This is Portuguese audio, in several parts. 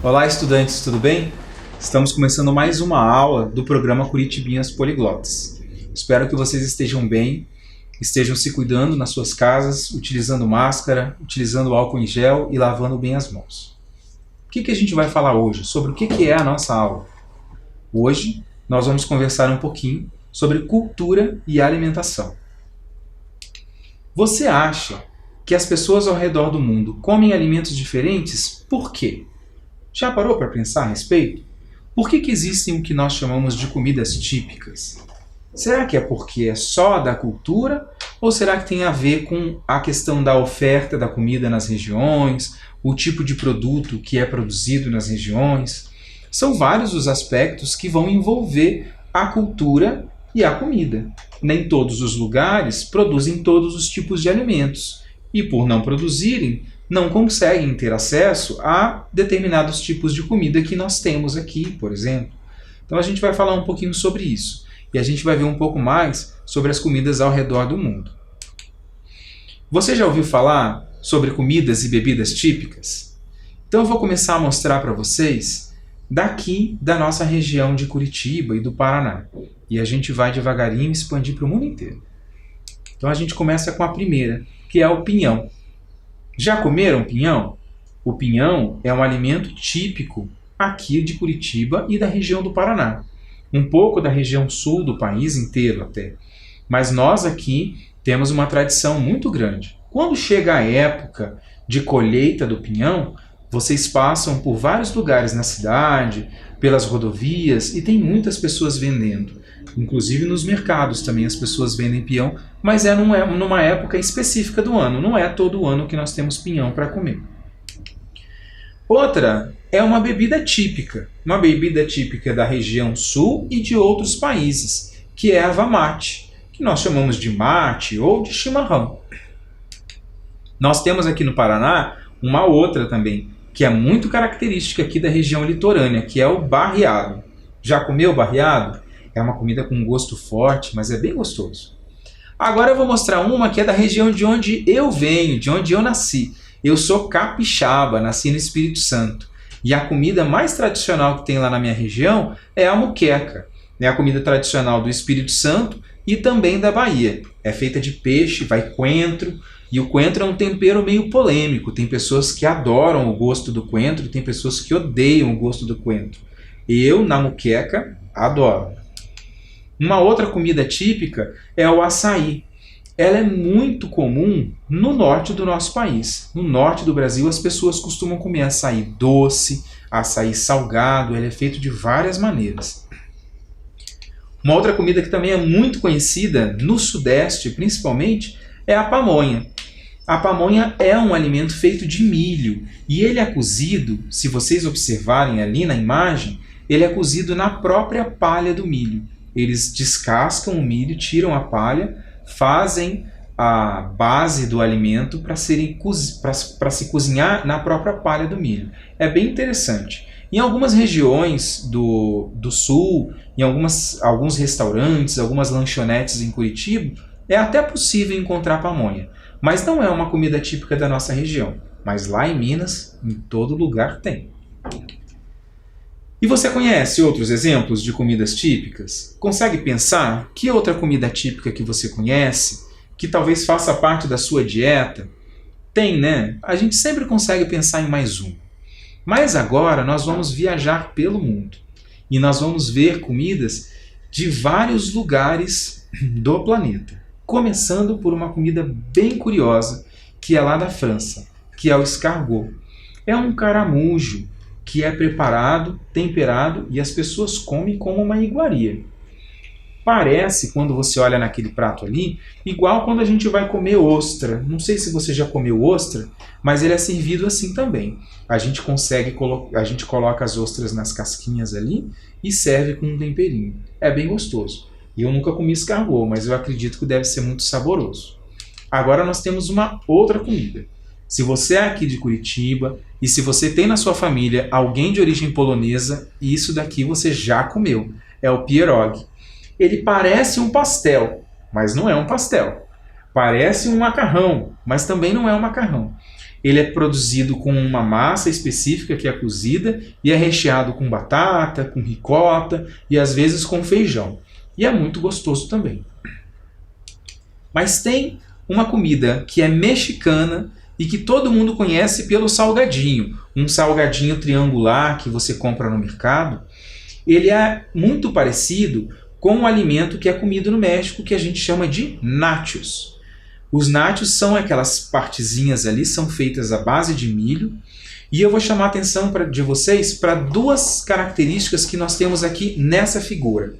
Olá, estudantes, tudo bem? Estamos começando mais uma aula do programa Curitibinhas Poliglotas. Espero que vocês estejam bem, estejam se cuidando nas suas casas, utilizando máscara, utilizando álcool em gel e lavando bem as mãos. O que a gente vai falar hoje? Sobre o que é a nossa aula? Hoje nós vamos conversar um pouquinho sobre cultura e alimentação. Você acha que as pessoas ao redor do mundo comem alimentos diferentes? Por quê? Já parou para pensar a respeito? Por que existem o que nós chamamos de comidas típicas? Será que é porque é só da cultura? Ou será que tem a ver com a questão da oferta da comida nas regiões, o tipo de produto que é produzido nas regiões? São vários os aspectos que vão envolver a cultura e a comida. Nem todos os lugares produzem todos os tipos de alimentos. E por não produzirem, não conseguem ter acesso a determinados tipos de comida que nós temos aqui, por exemplo. Então a gente vai falar um pouquinho sobre isso. E a gente vai ver um pouco mais sobre as comidas ao redor do mundo. Você já ouviu falar sobre comidas e bebidas típicas? Então eu vou começar a mostrar para vocês daqui da nossa região de Curitiba e do Paraná. E a gente vai devagarinho expandir para o mundo inteiro. Então a gente começa com a primeira, que é o pinhão. Já comeram pinhão? O pinhão é um alimento típico aqui de Curitiba e da região do Paraná. Um pouco da região sul do país inteiro até. Mas nós aqui temos uma tradição muito grande. Quando chega a época de colheita do pinhão, vocês passam por vários lugares na cidade, pelas rodovias, e tem muitas pessoas vendendo. Inclusive nos mercados também as pessoas vendem pinhão, mas é numa época específica do ano, não é todo ano que nós temos pinhão para comer. Outra é uma bebida típica da região sul e de outros países, que é a erva mate, que nós chamamos de mate ou de chimarrão. Nós temos aqui no Paraná uma outra também, que é muito característica aqui da região litorânea, que é o barreado. Já comeu barreado? É uma comida com gosto forte, mas é bem gostoso. Agora eu vou mostrar uma que é da região de onde eu venho, de onde eu nasci. Eu sou capixaba, nasci no Espírito Santo. E a comida mais tradicional que tem lá na minha região é a moqueca. É a comida tradicional do Espírito Santo e também da Bahia. É feita de peixe, vai coentro. E o coentro é um tempero meio polêmico. Tem pessoas que adoram o gosto do coentro, tem pessoas que odeiam o gosto do coentro. Eu, na moqueca, adoro. Uma outra comida típica é o açaí. Ela é muito comum no norte do nosso país. No norte do Brasil, as pessoas costumam comer açaí doce, açaí salgado. Ele é feito de várias maneiras. Uma outra comida que também é muito conhecida no sudeste, principalmente, é a pamonha. A pamonha é um alimento feito de milho e ele é cozido, se vocês observarem ali na imagem, ele é cozido na própria palha do milho. Eles descascam o milho, tiram a palha, fazem a base do alimento para se cozinhar na própria palha do milho. É bem interessante. Em algumas regiões do sul, em alguns restaurantes, algumas lanchonetes em Curitiba, é até possível encontrar pamonha. Mas não é uma comida típica da nossa região. Mas lá em Minas, em todo lugar tem. E você conhece outros exemplos de comidas típicas? Consegue pensar que outra comida típica que você conhece, que talvez faça parte da sua dieta? Tem, né? A gente sempre consegue pensar em mais uma. Mas agora nós vamos viajar pelo mundo. E nós vamos ver comidas de vários lugares do planeta. Começando por uma comida bem curiosa, que é lá da França, que é o escargot. É um caramujo que é preparado, temperado e as pessoas comem como uma iguaria. Parece, quando você olha naquele prato ali, igual quando a gente vai comer ostra. Não sei se você já comeu ostra, mas ele é servido assim também. A gente coloca as ostras nas casquinhas ali e serve com um temperinho. É bem gostoso. E eu nunca comi escargot, mas eu acredito que deve ser muito saboroso. Agora nós temos uma outra comida. Se você é aqui de Curitiba e se você tem na sua família alguém de origem polonesa, isso daqui você já comeu. É o pierogi. Ele parece um pastel, mas não é um pastel. Parece um macarrão, mas também não é um macarrão. Ele é produzido com uma massa específica que é cozida e é recheado com batata, com ricota e às vezes com feijão. E é muito gostoso também. Mas tem uma comida que é mexicana e que todo mundo conhece pelo salgadinho. Um salgadinho triangular que você compra no mercado. Ele é muito parecido com um alimento que é comido no México que a gente chama de nachos. Os nachos são aquelas partezinhas ali, são feitas à base de milho. E eu vou chamar a atenção de vocês para duas características que nós temos aqui nessa figura.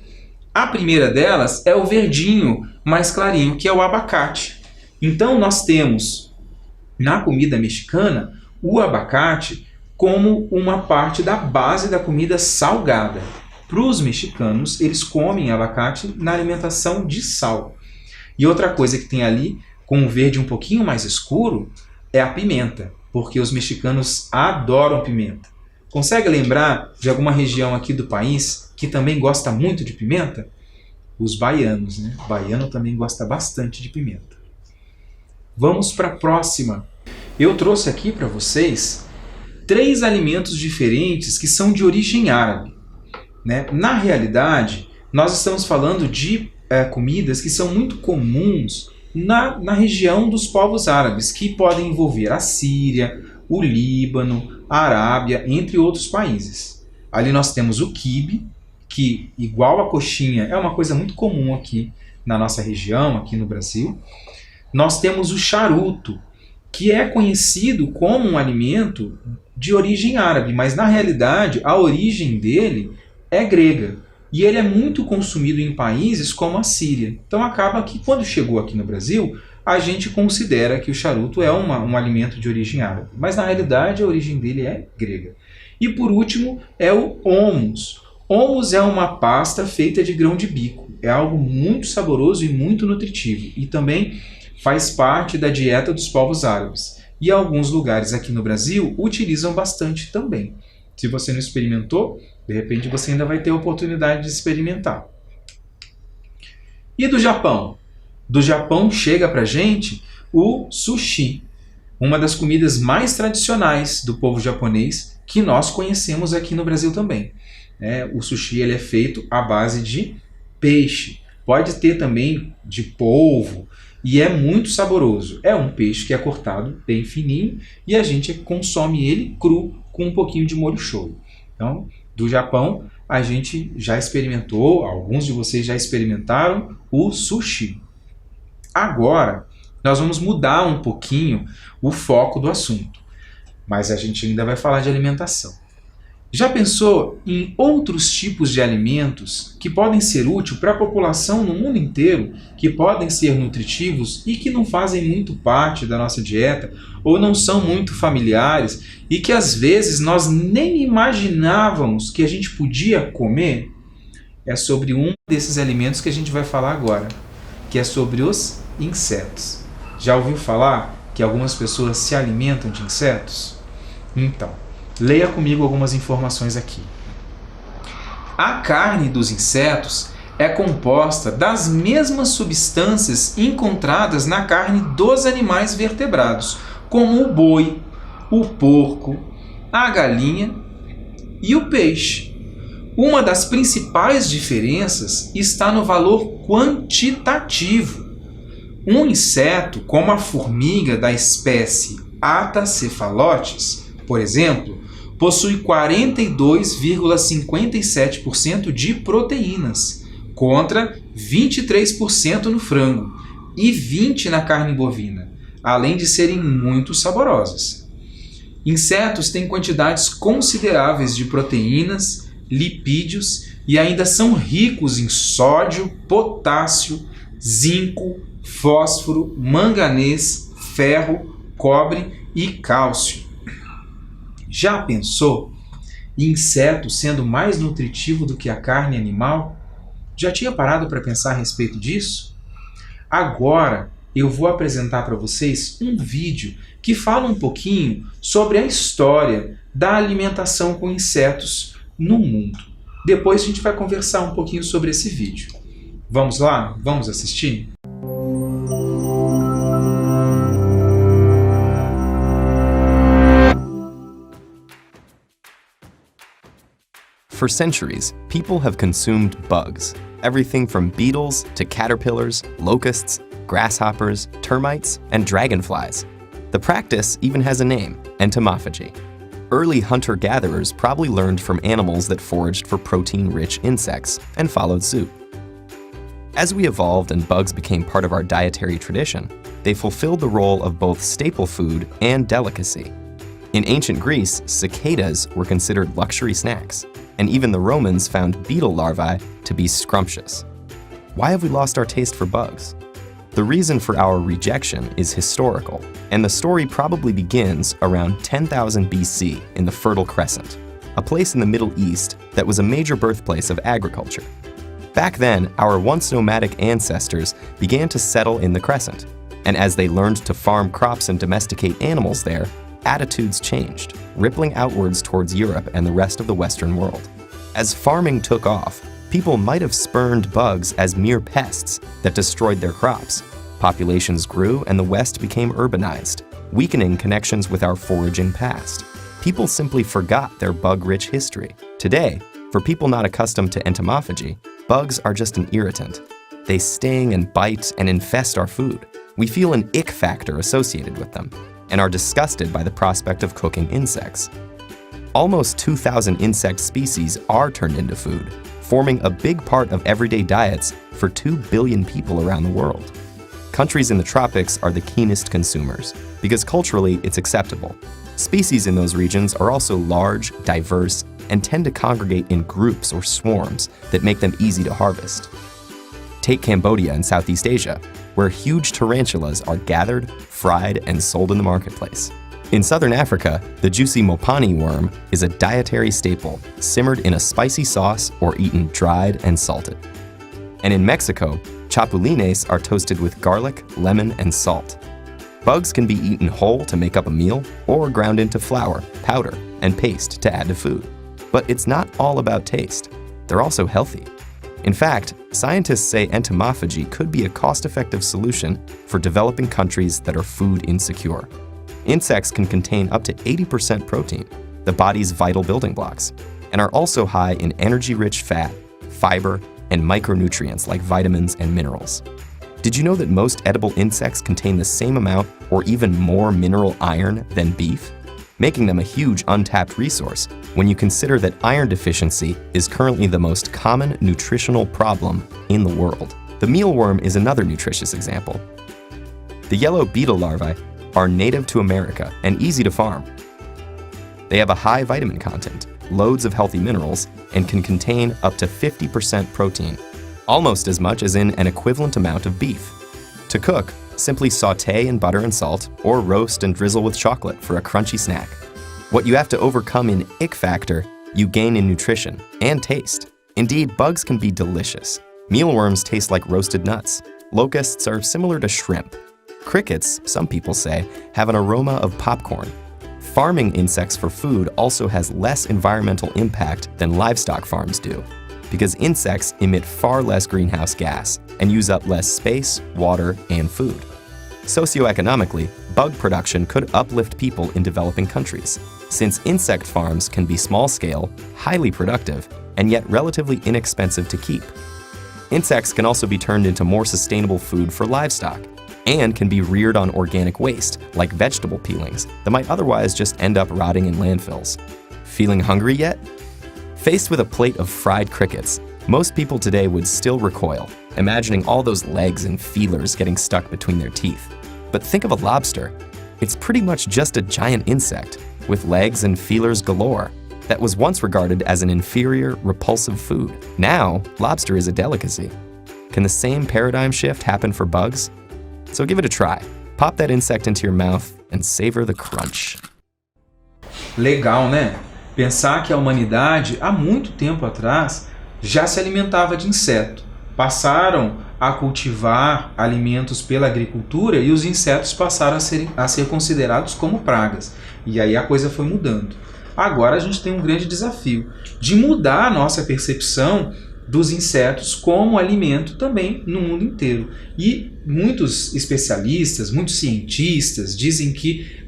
A primeira delas é o verdinho mais clarinho, que é o abacate. Então nós temos na comida mexicana o abacate como uma parte da base da comida salgada. Para os mexicanos, eles comem abacate na alimentação de sal. E outra coisa que tem ali, com o verde um pouquinho mais escuro, é a pimenta, porque os mexicanos adoram pimenta. Consegue lembrar de alguma região aqui do país que também gosta muito de pimenta? Os baianos, né? O baiano também gosta bastante de pimenta. Vamos para a próxima. Eu trouxe aqui para vocês 3 alimentos diferentes que são de origem árabe, né? Na realidade, nós estamos falando de comidas que são muito comuns na região dos povos árabes, que podem envolver a Síria, o Líbano, a Arábia, entre outros países. Ali nós temos o quibe, que, igual a coxinha, é uma coisa muito comum aqui na nossa região, aqui no Brasil. Nós temos o charuto, que é conhecido como um alimento de origem árabe, mas na realidade a origem dele é grega. E ele é muito consumido em países como a Síria. Então acaba que quando chegou aqui no Brasil, a gente considera que o charuto é um alimento de origem árabe. Mas na realidade a origem dele é grega. E por último é o hummus. Hummus é uma pasta feita de grão de bico. É algo muito saboroso e muito nutritivo. E também faz parte da dieta dos povos árabes. E alguns lugares aqui no Brasil utilizam bastante também. Se você não experimentou, de repente você ainda vai ter a oportunidade de experimentar. E do Japão? Do Japão chega pra gente o sushi, uma das comidas mais tradicionais do povo japonês que nós conhecemos aqui no Brasil também. O sushi ele é feito à base de peixe, pode ter também de polvo e é muito saboroso. É um peixe que é cortado bem fininho e a gente consome ele cru com um pouquinho de molho shoyu. Então, do Japão, a gente já experimentou, alguns de vocês já experimentaram o sushi. Agora, nós vamos mudar um pouquinho o foco do assunto, mas a gente ainda vai falar de alimentação. Já pensou em outros tipos de alimentos que podem ser úteis para a população no mundo inteiro, que podem ser nutritivos e que não fazem muito parte da nossa dieta ou não são muito familiares e que às vezes nós nem imaginávamos que a gente podia comer? É sobre um desses alimentos que a gente vai falar agora, que é sobre os insetos. Já ouviu falar que algumas pessoas se alimentam de insetos? Então, leia comigo algumas informações aqui. A carne dos insetos é composta das mesmas substâncias encontradas na carne dos animais vertebrados, como o boi, o porco, a galinha e o peixe. Uma das principais diferenças está no valor quantitativo. Um inseto, como a formiga da espécie Atacephalotes, por exemplo, possui 42,57% de proteínas, contra 23% no frango e 20% na carne bovina, além de serem muito saborosas. Insetos têm quantidades consideráveis de proteínas, lipídios e ainda são ricos em sódio, potássio, zinco, fósforo, manganês, ferro, cobre e cálcio. Já pensou em inseto sendo mais nutritivo do que a carne animal? Já tinha parado para pensar a respeito disso? Agora eu vou apresentar para vocês um vídeo que fala um pouquinho sobre a história da alimentação com insetos no mundo. Depois a gente vai conversar um pouquinho sobre esse vídeo. Vamos lá? Vamos assistir? For centuries, people have consumed bugs. Everything from beetles to caterpillars, locusts, grasshoppers, termites, and dragonflies. The practice even has a name, entomophagy. Early hunter-gatherers probably learned from animals that foraged for protein-rich insects and followed suit. As we evolved and bugs became part of our dietary tradition, they fulfilled the role of both staple food and delicacy. In ancient Greece, cicadas were considered luxury snacks, and even the Romans found beetle larvae to be scrumptious. Why have we lost our taste for bugs? The reason for our rejection is historical, and the story probably begins around 10,000 BC in the Fertile Crescent, a place in the Middle East that was a major birthplace of agriculture. Back then, our once nomadic ancestors began to settle in the Crescent, and as they learned to farm crops and domesticate animals there, attitudes changed, rippling outwards towards Europe and the rest of the Western world. As farming took off, people might have spurned bugs as mere pests that destroyed their crops. Populations grew and the West became urbanized, weakening connections with our foraging past. People simply forgot their bug-rich history. Today, for people not accustomed to entomophagy, bugs are just an irritant. They sting and bite and infest our food. We feel an ick factor associated with them and are disgusted by the prospect of cooking insects. Almost 2,000 insect species are turned into food, forming a big part of everyday diets for 2 billion people around the world. Countries in the tropics are the keenest consumers, because culturally it's acceptable. Species in those regions are also large, diverse, and tend to congregate in groups or swarms that make them easy to harvest. Take Cambodia in Southeast Asia, where huge tarantulas are gathered, fried, and sold in the marketplace. In southern Africa, the juicy mopani worm is a dietary staple, simmered in a spicy sauce or eaten dried and salted. And in Mexico, chapulines are toasted with garlic, lemon, and salt. Bugs can be eaten whole to make up a meal or ground into flour, powder, and paste to add to food. But it's not all about taste. They're also healthy. In fact, scientists say entomophagy could be a cost-effective solution for developing countries that are food insecure. Insects can contain up to 80% protein, the body's vital building blocks, and are also high in energy-rich fat, fiber, and micronutrients like vitamins and minerals. Did you know that most edible insects contain the same amount or even more mineral iron than beef? Making them a huge untapped resource when you consider that iron deficiency is currently the most common nutritional problem in the world. The mealworm is another nutritious example. The yellow beetle larvae are native to America and easy to farm. They have a high vitamin content, loads of healthy minerals, and can contain up to 50% protein, almost as much as in an equivalent amount of beef. To cook, simply saute in butter and salt, or roast and drizzle with chocolate for a crunchy snack. What you have to overcome in ick factor, you gain in nutrition and taste. Indeed, bugs can be delicious. Mealworms taste like roasted nuts. Locusts are similar to shrimp. Crickets, some people say, have an aroma of popcorn. Farming insects for food also has less environmental impact than livestock farms do, because insects emit far less greenhouse gas and use up less space, water, and food. Socioeconomically, bug production could uplift people in developing countries, since insect farms can be small-scale, highly productive, and yet relatively inexpensive to keep. Insects can also be turned into more sustainable food for livestock, and can be reared on organic waste, like vegetable peelings, that might otherwise just end up rotting in landfills. Feeling hungry yet? Faced with a plate of fried crickets, most people today would still recoil, imagining all those legs and feelers getting stuck between their teeth. But think of a lobster. It's pretty much just a giant insect, with legs and feelers galore, that was once regarded as an inferior, repulsive food. Now, lobster is a delicacy. Can the same paradigm shift happen for bugs? So give it a try. Pop that insect into your mouth and savor the crunch. Legal, né? Pensar que a humanidade, há muito tempo atrás, já se alimentava de inseto. Passaram a cultivar alimentos pela agricultura e os insetos passaram a ser considerados como pragas. E aí a coisa foi mudando. Agora a gente tem um grande desafio de mudar a nossa percepção dos insetos como alimento também no mundo inteiro. E muitos especialistas, muitos cientistas dizem que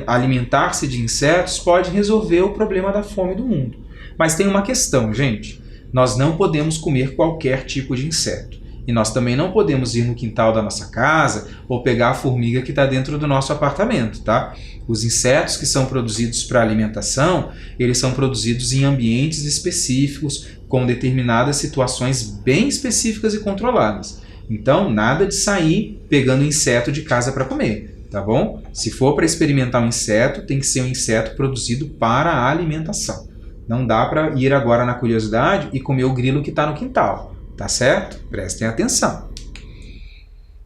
alimentar-se de insetos pode resolver o problema da fome do mundo. Mas tem uma questão, gente. Nós não podemos comer qualquer tipo de inseto. E nós também não podemos ir no quintal da nossa casa ou pegar a formiga que está dentro do nosso apartamento, tá? Os insetos que são produzidos para alimentação, eles são produzidos em ambientes específicos, com determinadas situações bem específicas e controladas. Então, nada de sair pegando inseto de casa para comer, tá bom? Se for para experimentar um inseto, tem que ser um inseto produzido para a alimentação. Não dá para ir agora na curiosidade e comer o grilo que está no quintal. Tá certo? Prestem atenção.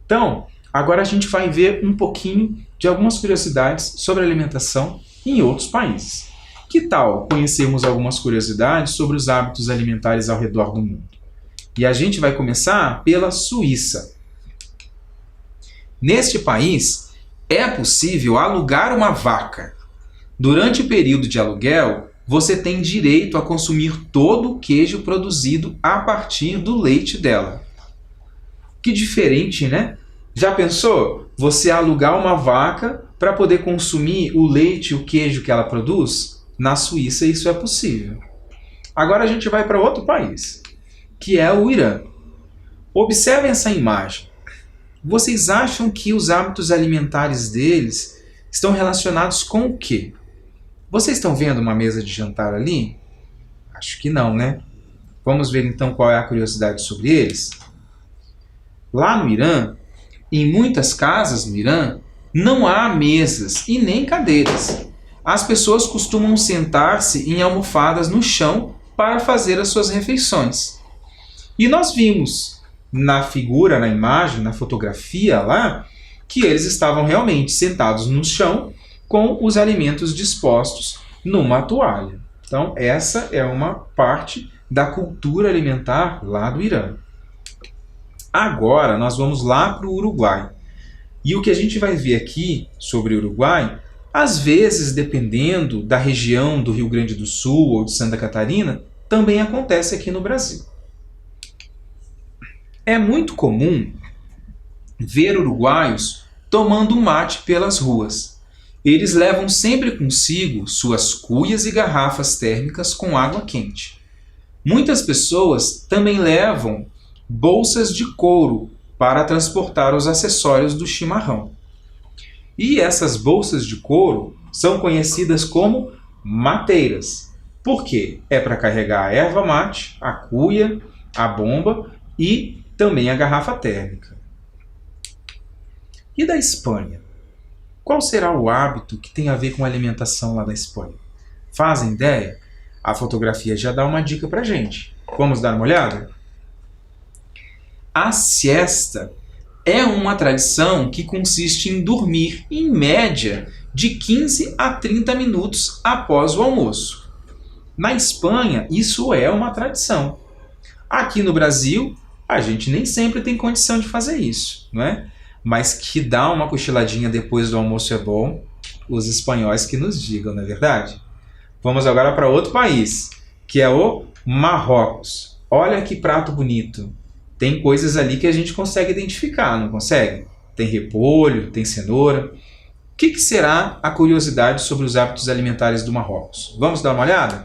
Então, agora a gente vai ver um pouquinho de algumas curiosidades sobre alimentação em outros países. Que tal conhecermos algumas curiosidades sobre os hábitos alimentares ao redor do mundo? E a gente vai começar pela Suíça. Neste país, é possível alugar uma vaca. Durante o período de aluguel, você tem direito a consumir todo o queijo produzido a partir do leite dela. Que diferente, né? Já pensou? Você alugar uma vaca para poder consumir o leite e o queijo que ela produz? Na Suíça isso é possível. Agora a gente vai para outro país, que é o Irã. Observem essa imagem. Vocês acham que os hábitos alimentares deles estão relacionados com o quê? Vocês estão vendo uma mesa de jantar ali? Acho que não, né? Vamos ver então qual é a curiosidade sobre eles? Lá no Irã, em muitas casas no Irã, não há mesas e nem cadeiras. As pessoas costumam sentar-se em almofadas no chão para fazer as suas refeições. E nós vimos na figura, na imagem, na fotografia lá, que eles estavam realmente sentados no chão com os alimentos dispostos numa toalha. Então, essa é uma parte da cultura alimentar lá do Irã. Agora, nós vamos lá para o Uruguai. E o que a gente vai ver aqui sobre o Uruguai, às vezes, dependendo da região do Rio Grande do Sul ou de Santa Catarina, também acontece aqui no Brasil. É muito comum ver uruguaios tomando mate pelas ruas. Eles levam sempre consigo suas cuias e garrafas térmicas com água quente. Muitas pessoas também levam bolsas de couro para transportar os acessórios do chimarrão. E essas bolsas de couro são conhecidas como mateiras. Por quê? É para carregar a erva mate, a cuia, a bomba e também a garrafa térmica. E da Espanha? Qual será o hábito que tem a ver com a alimentação lá da Espanha? Fazem ideia? A fotografia já dá uma dica para a gente. Vamos dar uma olhada? A siesta é uma tradição que consiste em dormir, em média, de 15 a 30 minutos após o almoço. Na Espanha, isso é uma tradição. Aqui no Brasil, a gente nem sempre tem condição de fazer isso, não é? Mas que dar uma cochiladinha depois do almoço é bom, os espanhóis que nos digam, não é verdade? Vamos agora para outro país, que é o Marrocos. Olha que prato bonito. Tem coisas ali que a gente consegue identificar, não consegue? Tem repolho, tem cenoura. O que será a curiosidade sobre os hábitos alimentares do Marrocos? Vamos dar uma olhada?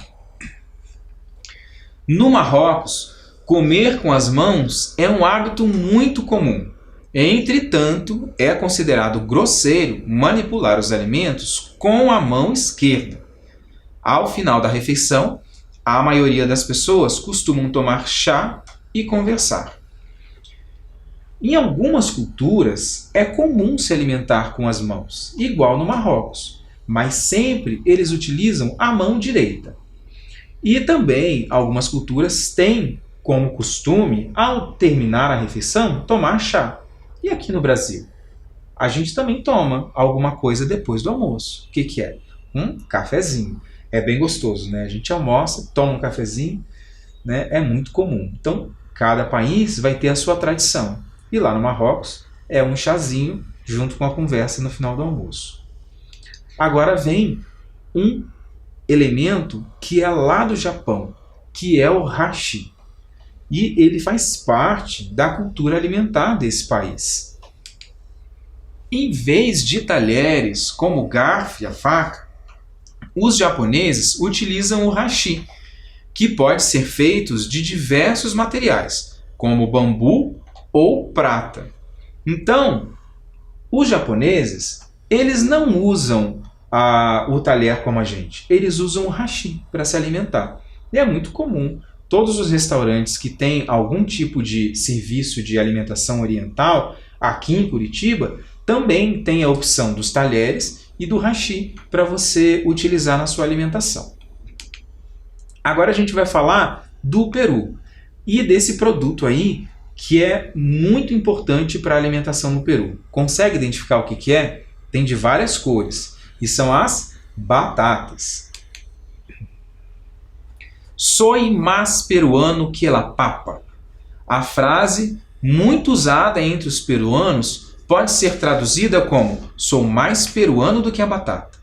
No Marrocos, comer com as mãos é um hábito muito comum. Entretanto, é considerado grosseiro manipular os alimentos com a mão esquerda. Ao final da refeição, a maioria das pessoas costumam tomar chá e conversar. Em algumas culturas, é comum se alimentar com as mãos, igual no Marrocos, mas sempre eles utilizam a mão direita. E também algumas culturas têm como costume, ao terminar a refeição, tomar chá. E aqui no Brasil? A gente também toma alguma coisa depois do almoço. O que é? Um cafezinho. É bem gostoso, né? A gente almoça, toma um cafezinho, né? É muito comum. Então, cada país vai ter a sua tradição. E lá no Marrocos é um chazinho junto com a conversa no final do almoço. Agora vem um elemento que é lá do Japão, que é o hashi. E ele faz parte da cultura alimentar desse país. Em vez de talheres como o garfo e a faca, os japoneses utilizam o hashi, que pode ser feitos de diversos materiais, como bambu ou prata. Então, os japoneses, eles não usam o talher como a gente, eles usam o hashi para se alimentar. E é muito comum. Todos os restaurantes que têm algum tipo de serviço de alimentação oriental, aqui em Curitiba, também tem a opção dos talheres e do hashi para você utilizar na sua alimentação. Agora a gente vai falar do Peru e desse produto aí que é muito importante para a alimentação no Peru. Consegue identificar o que é? Tem de várias cores e são as batatas. Soy más peruano que la papa. A frase, muito usada entre os peruanos, pode ser traduzida como sou mais peruano do que a batata.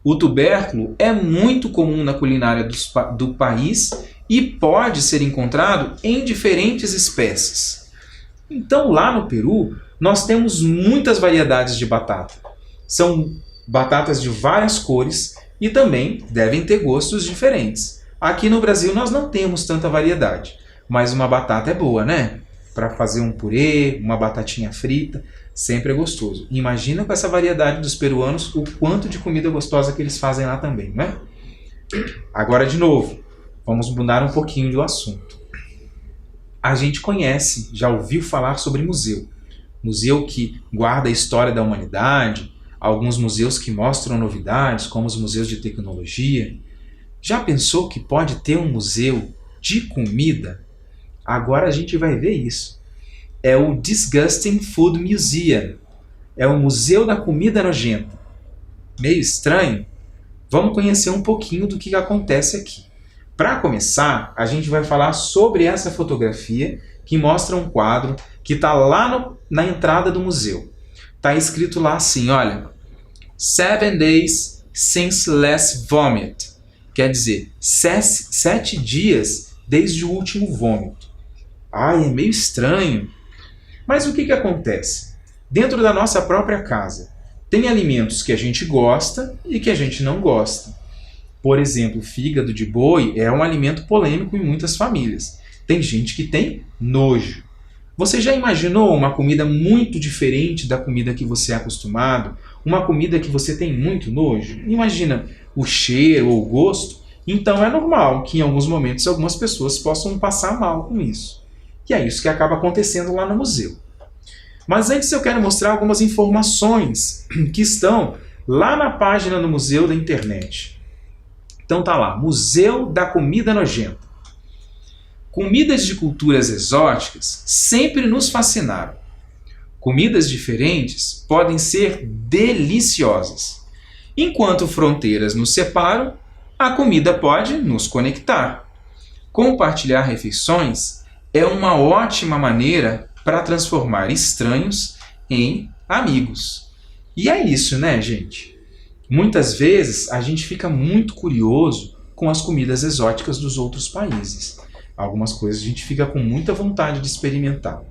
O tubérculo é muito comum na culinária do país e pode ser encontrado em diferentes espécies. Então, lá no Peru, nós temos muitas variedades de batata. São batatas de várias cores e também devem ter gostos diferentes. Aqui no Brasil nós não temos tanta variedade, mas uma batata é boa, né? Para fazer um purê, uma batatinha frita, sempre é gostoso. Imagina com essa variedade dos peruanos o quanto de comida gostosa que eles fazem lá também, né? Agora de novo, vamos mudar um pouquinho do assunto. A gente conhece, já ouviu falar sobre museu. Museu que guarda a história da humanidade, alguns museus que mostram novidades, como os museus de tecnologia. Já pensou que pode ter um museu de comida? Agora a gente vai ver isso. É o Disgusting Food Museum. É o Museu da Comida Nojenta. Meio estranho? Vamos conhecer um pouquinho do que acontece aqui. Para começar, a gente vai falar sobre essa fotografia que mostra um quadro que está lá na entrada do museu. Está escrito lá assim, olha, 7 days since last vomit. Quer dizer, 7 dias desde o último vômito. Ai, é meio estranho. Mas o que acontece? Dentro da nossa própria casa, tem alimentos que a gente gosta e que a gente não gosta. Por exemplo, fígado de boi é um alimento polêmico em muitas famílias. Tem gente que tem nojo. Você já imaginou uma comida muito diferente da comida que você é acostumado? Uma comida que você tem muito nojo? Imagina o cheiro ou o gosto. Então é normal que em alguns momentos algumas pessoas possam passar mal com isso. E é isso que acaba acontecendo lá no museu. Mas antes eu quero mostrar algumas informações que estão lá na página do museu da internet. Então tá lá, Museu da Comida Nojenta. Comidas de culturas exóticas sempre nos fascinaram. Comidas diferentes podem ser deliciosas. Enquanto fronteiras nos separam, a comida pode nos conectar. Compartilhar refeições é uma ótima maneira para transformar estranhos em amigos. E é isso, né, gente? Muitas vezes a gente fica muito curioso com as comidas exóticas dos outros países. Algumas coisas a gente fica com muita vontade de experimentar.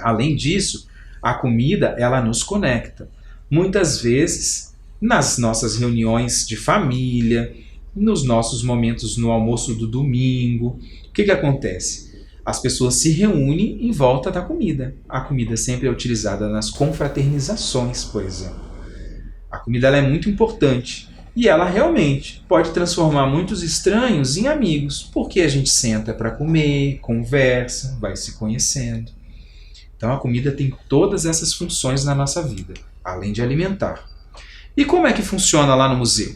Além disso, a comida ela nos conecta. Muitas vezes, nas nossas reuniões de família, nos nossos momentos no almoço do domingo, o que acontece? As pessoas se reúnem em volta da comida. A comida sempre é utilizada nas confraternizações, por exemplo. A comida ela é muito importante e ela realmente pode transformar muitos estranhos em amigos, porque a gente senta para comer, conversa, vai se conhecendo. Então a comida tem todas essas funções na nossa vida, além de alimentar. E como é que funciona lá no museu?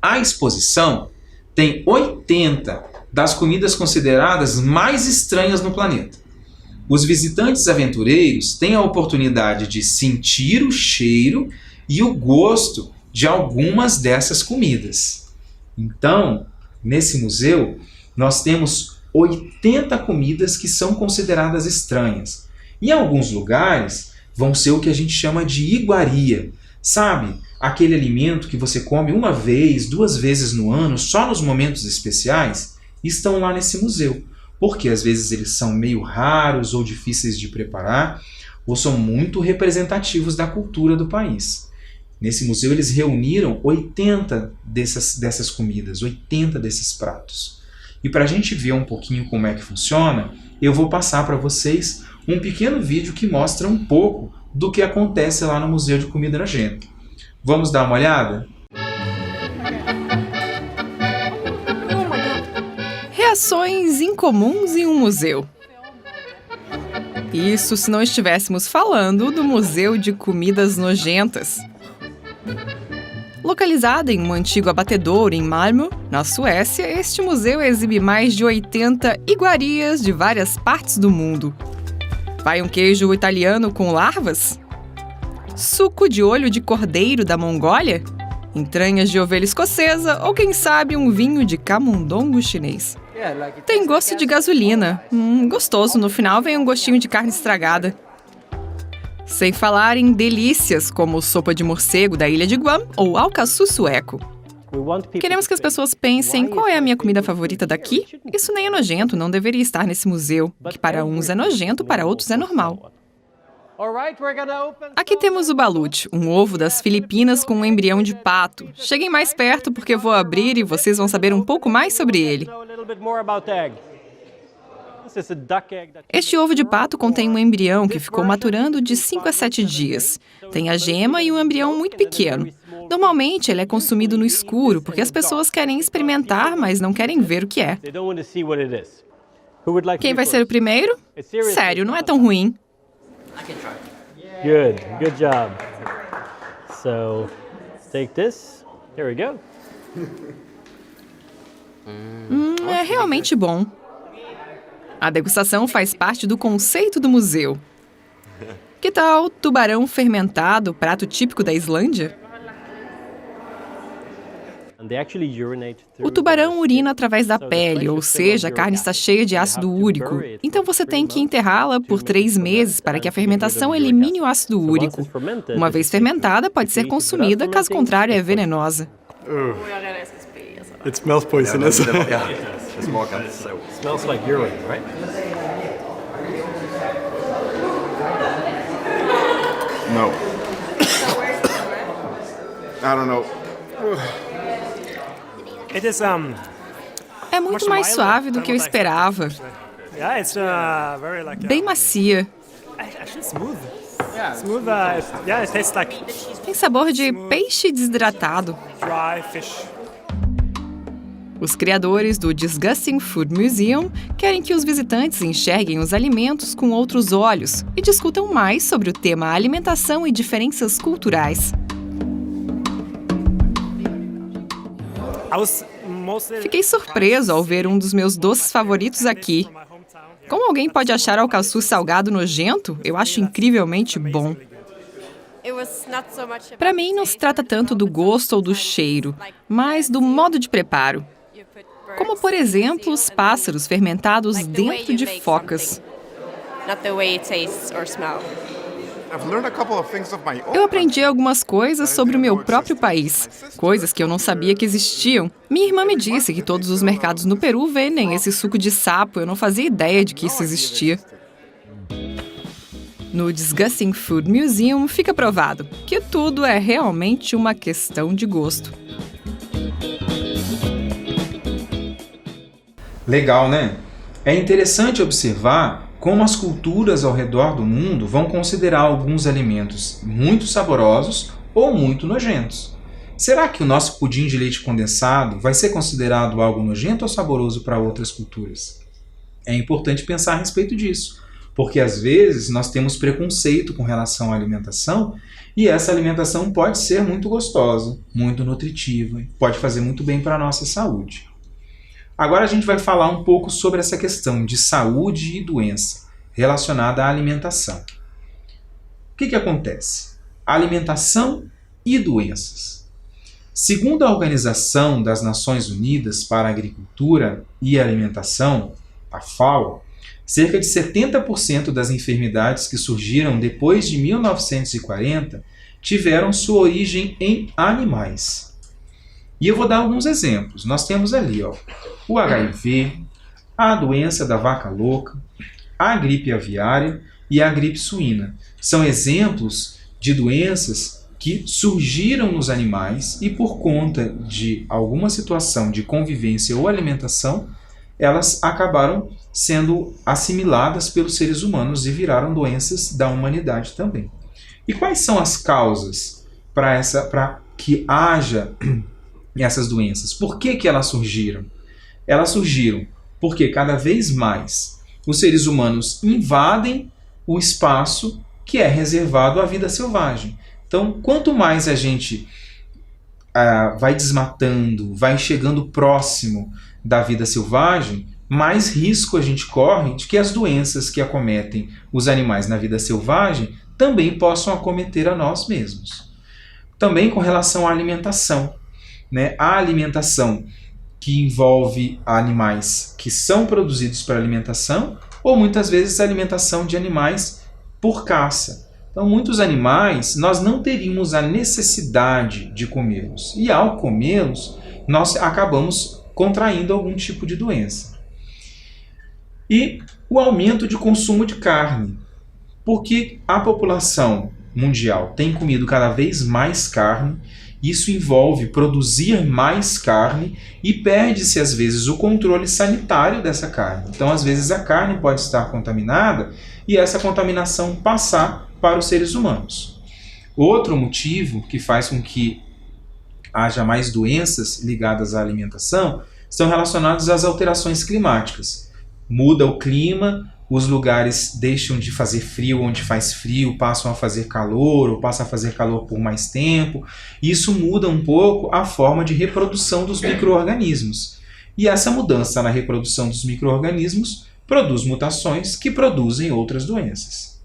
A exposição tem 80 das comidas consideradas mais estranhas no planeta. Os visitantes aventureiros têm a oportunidade de sentir o cheiro e o gosto de algumas dessas comidas. Então, nesse museu, nós temos 80 comidas que são consideradas estranhas. Em alguns lugares, vão ser o que a gente chama de iguaria. Sabe? Aquele alimento que você come uma vez, 2 vezes no ano, só nos momentos especiais, estão lá nesse museu. Porque às vezes eles são meio raros ou difíceis de preparar, ou são muito representativos da cultura do país. Nesse museu eles reuniram 80 dessas comidas, 80 desses pratos. E para a gente ver um pouquinho como é que funciona, eu vou passar para vocês um pequeno vídeo que mostra um pouco do que acontece lá no Museu de Comida Nojenta. Vamos dar uma olhada? Reações incomuns em um museu. Isso se não estivéssemos falando do Museu de Comidas Nojentas. Localizado em um antigo abatedouro em Malmö, na Suécia, este museu exibe mais de 80 iguarias de várias partes do mundo. Vai um queijo italiano com larvas? Suco de olho de cordeiro da Mongólia? Entranhas de ovelha escocesa ou, quem sabe, um vinho de camundongo chinês? Tem gosto de gasolina. Gostoso, no final vem um gostinho de carne estragada. Sem falar em delícias como sopa de morcego da ilha de Guam ou alcaçu sueco. Queremos que as pessoas pensem qual é a minha comida favorita daqui? Isso nem é nojento, não deveria estar nesse museu. Que para uns é nojento, para outros é normal. Aqui temos o balut, um ovo das Filipinas com um embrião de pato. Cheguem mais perto porque vou abrir e vocês vão saber um pouco mais sobre ele. Este ovo de pato contém um embrião que ficou maturando de 5 a 7 dias. Tem a gema e um embrião muito pequeno. Normalmente ele é consumido no escuro porque as pessoas querem experimentar, mas não querem ver o que é. Quem vai ser o primeiro? Sério, não é tão ruim. Good job. So, take this. Here we go. É realmente bom. A degustação faz parte do conceito do museu. Que tal tubarão fermentado, prato típico da Islândia? O tubarão urina através da pele, ou seja, a carne está cheia de ácido úrico. Então você tem que enterrá-la por 3 meses para que a fermentação elimine o ácido úrico. Uma vez fermentada, pode ser consumida, caso contrário, é venenosa. It smells poisonous. Smells like urine, right? No. I don't know. It is É muito mais suave do que eu esperava. yeah, it's very like Bem macia. actually smooth. Smooth. Yeah, it tastes like Tem sabor de peixe desidratado. dry fish. Os criadores do Disgusting Food Museum querem que os visitantes enxerguem os alimentos com outros olhos e discutam mais sobre o tema alimentação e diferenças culturais. I was mostly Fiquei surpreso ao ver um dos meus doces favoritos aqui. from my hometown here. Como alguém pode achar alcaçu salgado nojento? Eu acho incrivelmente bom. Para mim, não se trata tanto do gosto ou do cheiro, mas do modo de preparo. Como, por exemplo, os pássaros fermentados dentro de focas. I've learned a couple of things of my own. Eu aprendi algumas coisas sobre o meu próprio país, coisas que eu não sabia que existiam. Minha irmã me disse que todos os mercados no Peru vendem esse suco de sapo, eu não fazia ideia de que isso existia. No Disgusting Food Museum fica provado que tudo é realmente uma questão de gosto. Legal, né? É interessante observar como as culturas ao redor do mundo vão considerar alguns alimentos muito saborosos ou muito nojentos. Será que o nosso pudim de leite condensado vai ser considerado algo nojento ou saboroso para outras culturas? É importante pensar a respeito disso, porque às vezes nós temos preconceito com relação à alimentação e essa alimentação pode ser muito gostosa, muito nutritiva, pode fazer muito bem para a nossa saúde. Agora a gente vai falar um pouco sobre essa questão de saúde e doença relacionada à alimentação. O que acontece? Alimentação e doenças. Segundo a Organização das Nações Unidas para a Agricultura e Alimentação, a FAO, cerca de 70% das enfermidades que surgiram depois de 1940 tiveram sua origem em animais. E eu vou dar alguns exemplos. Nós temos ali o HIV, a doença da vaca louca, a gripe aviária e a gripe suína. São exemplos de doenças que surgiram nos animais e por conta de alguma situação de convivência ou alimentação, elas acabaram sendo assimiladas pelos seres humanos e viraram doenças da humanidade também. E quais são as causas para que haja essas doenças? Por que elas surgiram? Elas surgiram porque cada vez mais os seres humanos invadem o espaço que é reservado à vida selvagem. Então, quanto mais a gente vai desmatando, vai chegando próximo da vida selvagem, mais risco a gente corre de que as doenças que acometem os animais na vida selvagem também possam acometer a nós mesmos. Também com relação à alimentação, né? A alimentação que envolve animais que são produzidos para alimentação ou muitas vezes a alimentação de animais por caça. Então, muitos animais nós não teríamos a necessidade de comê-los. E ao comê-los, nós acabamos contraindo algum tipo de doença. E o aumento de consumo de carne. Porque a população mundial tem comido cada vez mais carne, isso envolve produzir mais carne e perde-se às vezes o controle sanitário dessa carne. Então, às vezes a carne pode estar contaminada e essa contaminação passar para os seres humanos. Outro motivo que faz com que haja mais doenças ligadas à alimentação estão relacionados às alterações climáticas. Muda o clima, os lugares deixam de fazer frio onde faz frio, passam a fazer calor ou passam a fazer calor por mais tempo. Isso muda um pouco a forma de reprodução dos micro-organismos. E essa mudança na reprodução dos micro-organismos produz mutações que produzem outras doenças.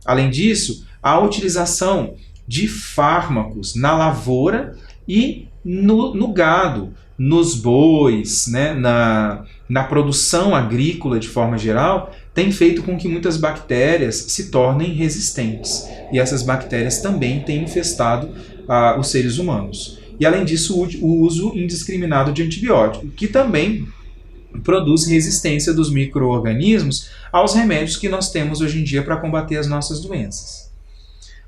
Além disso, a utilização de fármacos na lavoura e no gado, nos bois, né, na produção agrícola de forma geral, tem feito com que muitas bactérias se tornem resistentes. E essas bactérias também têm infestado os seres humanos. E além disso, o uso indiscriminado de antibiótico, que também produz resistência dos micro-organismos aos remédios que nós temos hoje em dia para combater as nossas doenças.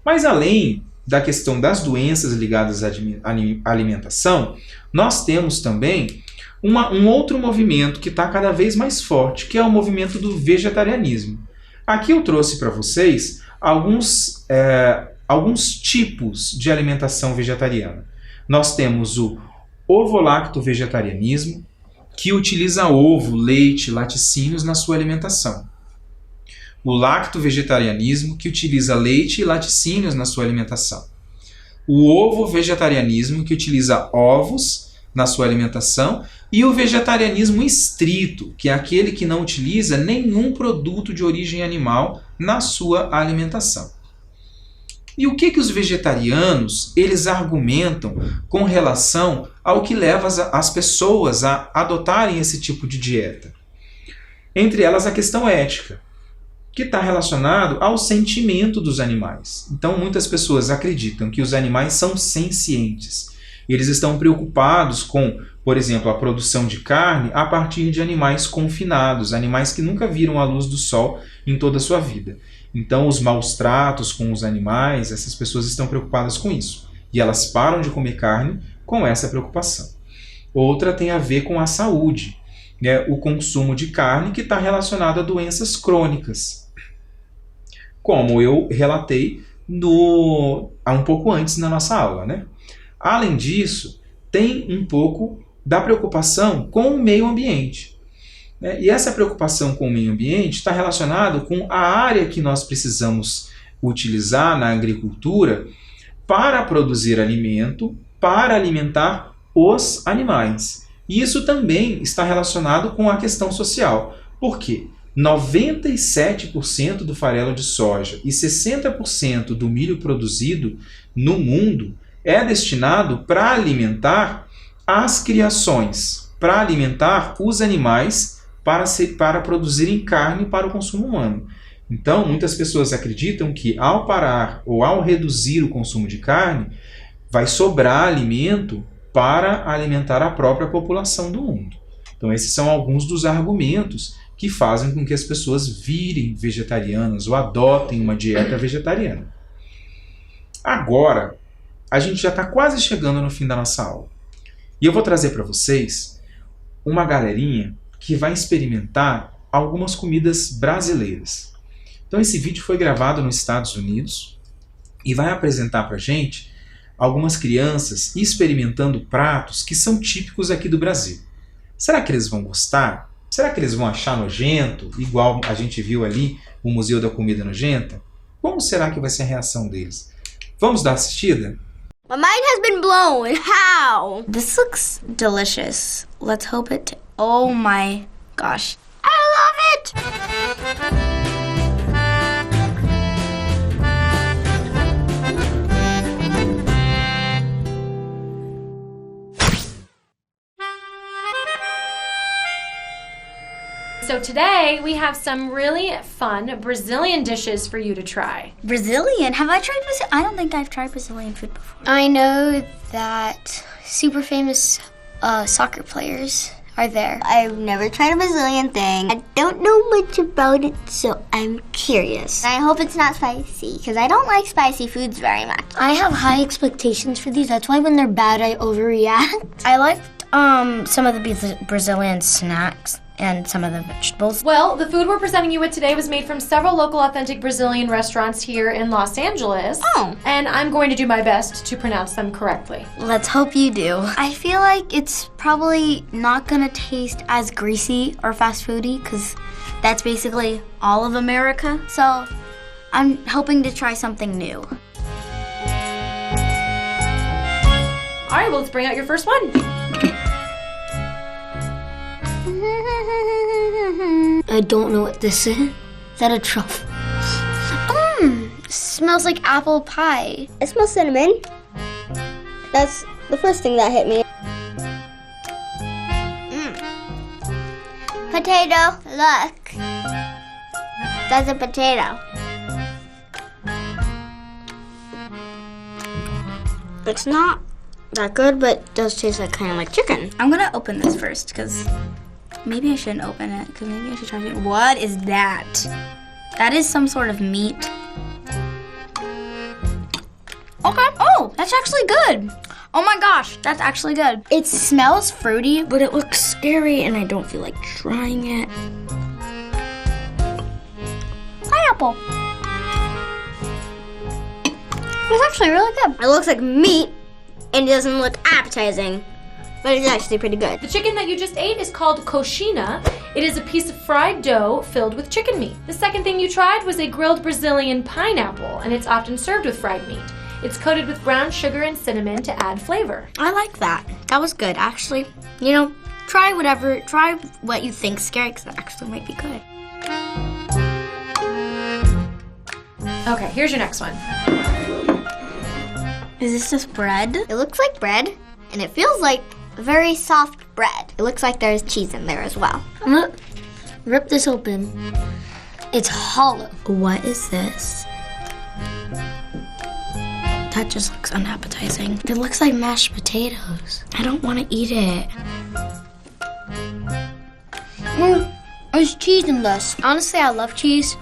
Mas além da questão das doenças ligadas à alimentação, nós temos também um outro movimento que está cada vez mais forte, que é o movimento do vegetarianismo. Aqui eu trouxe para vocês alguns tipos de alimentação vegetariana. Nós temos o ovo-lacto-vegetarianismo, que utiliza ovo, leite, laticínios na sua alimentação. O lacto-vegetarianismo, que utiliza leite e laticínios na sua alimentação. O ovo-vegetarianismo, que utiliza ovos na sua alimentação. E o vegetarianismo estrito, que é aquele que não utiliza nenhum produto de origem animal na sua alimentação. E o que os vegetarianos eles argumentam com relação ao que leva as pessoas a adotarem esse tipo de dieta? Entre elas a questão ética, que está relacionado ao sentimento dos animais. Então muitas pessoas acreditam que os animais são sencientes. Eles estão preocupados com, por exemplo, a produção de carne a partir de animais confinados, animais que nunca viram a luz do sol em toda a sua vida. Então, os maus tratos com os animais, essas pessoas estão preocupadas com isso. E elas param de comer carne com essa preocupação. Outra tem a ver com a saúde, né? O consumo de carne que está relacionado a doenças crônicas. Como eu relatei um pouco antes na nossa aula, né? Além disso, tem um pouco da preocupação com o meio ambiente. E essa preocupação com o meio ambiente está relacionada com a área que nós precisamos utilizar na agricultura para produzir alimento, para alimentar os animais. E isso também está relacionado com a questão social. Por quê? 97% do farelo de soja e 60% do milho produzido no mundo é destinado para alimentar as criações, para alimentar os animais, para produzirem carne para o consumo humano. Então, muitas pessoas acreditam que ao parar ou ao reduzir o consumo de carne, vai sobrar alimento para alimentar a própria população do mundo. Então, esses são alguns dos argumentos que fazem com que as pessoas virem vegetarianas ou adotem uma dieta vegetariana. Agora, a gente já está quase chegando no fim da nossa aula. E eu vou trazer para vocês uma galerinha que vai experimentar algumas comidas brasileiras. Então esse vídeo foi gravado nos Estados Unidos e vai apresentar para a gente algumas crianças experimentando pratos que são típicos aqui do Brasil. Será que eles vão gostar? Será que eles vão achar nojento, igual a gente viu ali o Museu da Comida Nojenta? Como será que vai ser a reação deles? Vamos dar assistida? My mind has been blown. How? This looks delicious. Let's hope it. Oh my gosh. I love it! So today we have some really fun Brazilian dishes for you to try. Brazilian? Have I tried Brazilian? I don't think I've tried Brazilian food before. I know that super famous soccer players are there. I've never tried a Brazilian thing. I don't know much about it, so I'm curious. I hope it's not spicy, because I don't like spicy foods very much. I have high expectations for these. That's why when they're bad, I overreact. I liked some of the Brazilian snacks and some of the vegetables. Well, the food we're presenting you with today was made from several local authentic Brazilian restaurants here in Los Angeles. Oh. And I'm going to do my best to pronounce them correctly. Let's hope you do. I feel like it's probably not gonna taste as greasy or fast foody, because that's basically all of America. So I'm hoping to try something new. All right, well, let's bring out your first one. I don't know what this is. Is that a truffle? Smells like apple pie. It smells cinnamon. That's the first thing that hit me. Potato, look. That's a potato. It's not that good, but it does taste like kind of like chicken. I'm gonna open this first, because maybe I shouldn't open it, because maybe I should try it. What is that? That is some sort of meat. Okay. Oh, that's actually good. Oh my gosh, that's actually good. It smells fruity, but it looks scary, and I don't feel like trying it. Pineapple. It's actually really good. It looks like meat, and it doesn't look appetizing, but it's actually pretty good. The chicken that you just ate is called coxinha. It is a piece of fried dough filled with chicken meat. The second thing you tried was a grilled Brazilian pineapple, and it's often served with fried meat. It's coated with brown sugar and cinnamon to add flavor. I like that. That was good. Actually, try what you think's scary, because that actually might be good. Okay, here's your next one. Is this just bread? It looks like bread, and it feels like very soft bread. It looks like there's cheese in there as well. I'm gonna rip this open. It's hollow. What is this? That just looks unappetizing. It looks like mashed potatoes. I don't want to eat it. There's cheese in this. Honestly, I love cheese,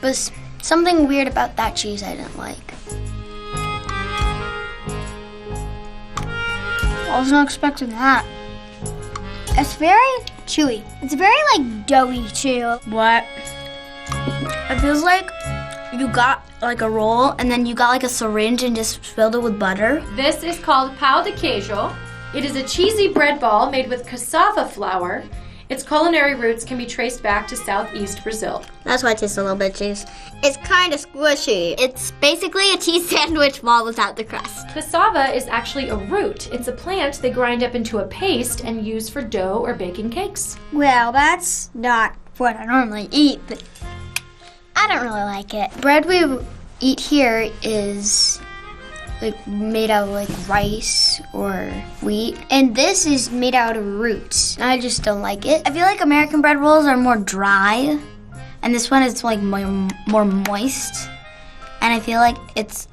but there's something weird about that cheese I didn't like. I was not expecting that. It's very chewy. It's very doughy too. What? It feels like you got a roll and then you got a syringe and just filled it with butter. This is called pão de queijo. It is a cheesy bread ball made with cassava flour. Its culinary roots can be traced back to southeast Brazil. That's why it tastes a little bit cheese. It's kind of squishy. It's basically a cheese sandwich ball without the crust. Cassava is actually a root. It's a plant they grind up into a paste and use for dough or baking cakes. Well, that's not what I normally eat, but I don't really like it. Bread we eat here is made out of rice or wheat, and this is made out of roots. I just don't like it. I feel like American bread rolls are more dry, and this one is more moist, and I feel like it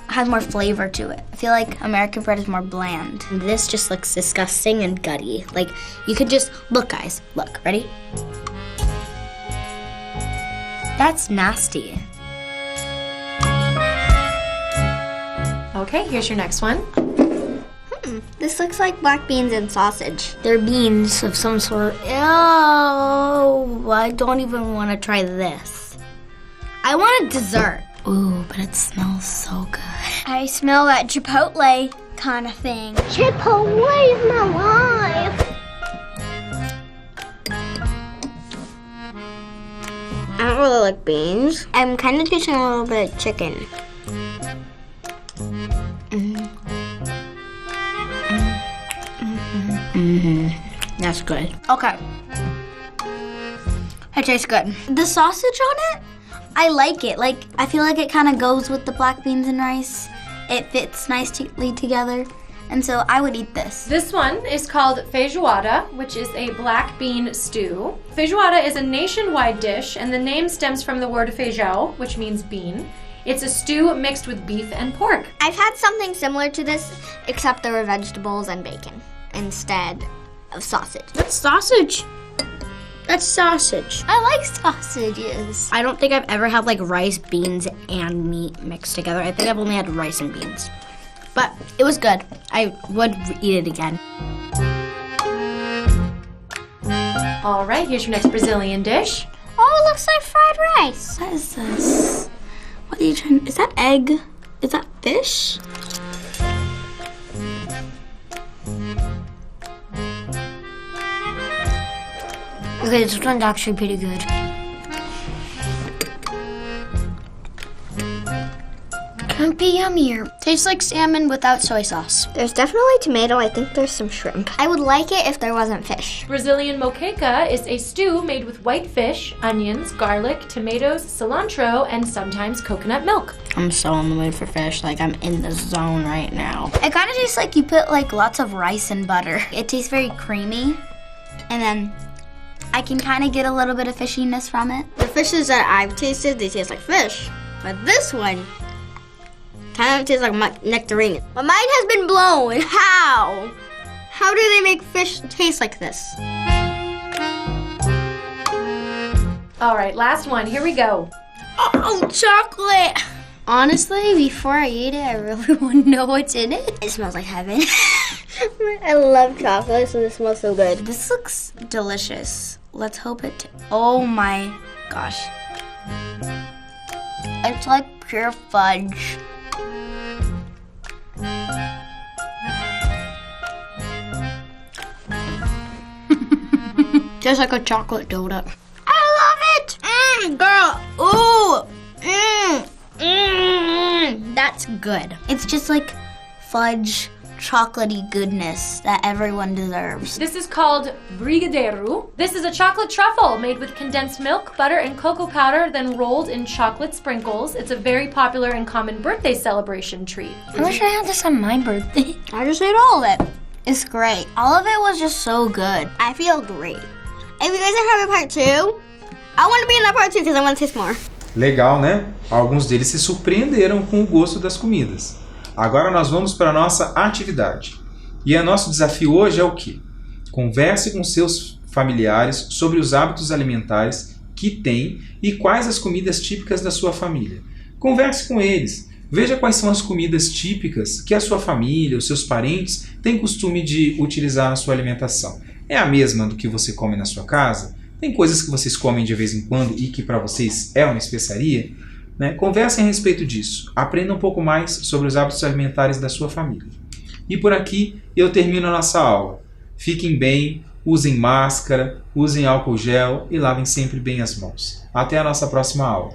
has more flavor to it. I feel like American bread is more bland. And this just looks disgusting and gutty. You could just look, guys. Look, ready? That's nasty. Okay, here's your next one. This looks like black beans and sausage. They're beans of some sort. Oh, I don't even want to try this. I want a dessert. Ooh, but it smells so good. I smell that Chipotle kind of thing. Chipotle is my life. I don't really like beans. I'm kind of tasting a little bit of chicken. That's good. Okay. It tastes good. The sausage on it, I like it. Like, I feel like it kind of goes with the black beans and rice. It fits nicely together. And so I would eat this. This one is called feijoada, which is a black bean stew. Feijoada is a nationwide dish, and the name stems from the word feijão, which means bean. It's a stew mixed with beef and pork. I've had something similar to this, except there were vegetables and bacon instead of sausage. That's sausage. That's sausage. I like sausages. I don't think I've ever had like rice, beans, and meat mixed together. I think I've only had rice and beans. But it was good. I would eat it again. All right, here's your next Brazilian dish. Oh, it looks like fried rice. What is this? What are you trying? Is that egg? Is that fish? Okay, this one's actually pretty good. Can't be yummier. Tastes like salmon without soy sauce. There's definitely tomato. I think there's some shrimp. I would like it if there wasn't fish. Brazilian moqueca is a stew made with white fish, onions, garlic, tomatoes, cilantro, and sometimes coconut milk. I'm so in the mood for fish. Like, I'm in the zone right now. It kind of tastes like you put like lots of rice and butter. It tastes very creamy, and then I can kind of get a little bit of fishiness from it. The fishes that I've tasted, they taste like fish. But this one kind of tastes like nectarine. My mind has been blown. How? How do they make fish taste like this? All right, last one. Here we go. Oh, chocolate! Honestly, before I eat it, I really want to know what's in it. It smells like heaven. I love chocolate, so this smells so good. This looks delicious. Let's hope it. Oh my gosh. It's like pure fudge. Just like a chocolate donut. I love it! Girl! Ooh! That's good. It's just like fudge, chocolatey goodness that everyone deserves. This is called brigadeiro. This is a chocolate truffle made with condensed milk, butter, and cocoa powder, then rolled in chocolate sprinkles. It's a very popular and common birthday celebration treat. I wish I had this on my birthday. I just ate all of it. It's great. All of it was just so good. I feel great. If you guys are having part 2, I want to be in that part 2 because I want to taste more. Legal, né? Alguns deles se surpreenderam com o gosto das comidas. Agora nós vamos para a nossa atividade. E o nosso desafio hoje é o quê? Converse com seus familiares sobre os hábitos alimentares que têm e quais as comidas típicas da sua família. Converse com eles. Veja quais são as comidas típicas que a sua família, os seus parentes têm costume de utilizar na sua alimentação. É a mesma do que você come na sua casa? Tem coisas que vocês comem de vez em quando e que para vocês é uma especiaria? Né? Conversem a respeito disso. Aprenda um pouco mais sobre os hábitos alimentares da sua família. E por aqui eu termino a nossa aula. Fiquem bem, usem máscara, usem álcool gel e lavem sempre bem as mãos. Até a nossa próxima aula.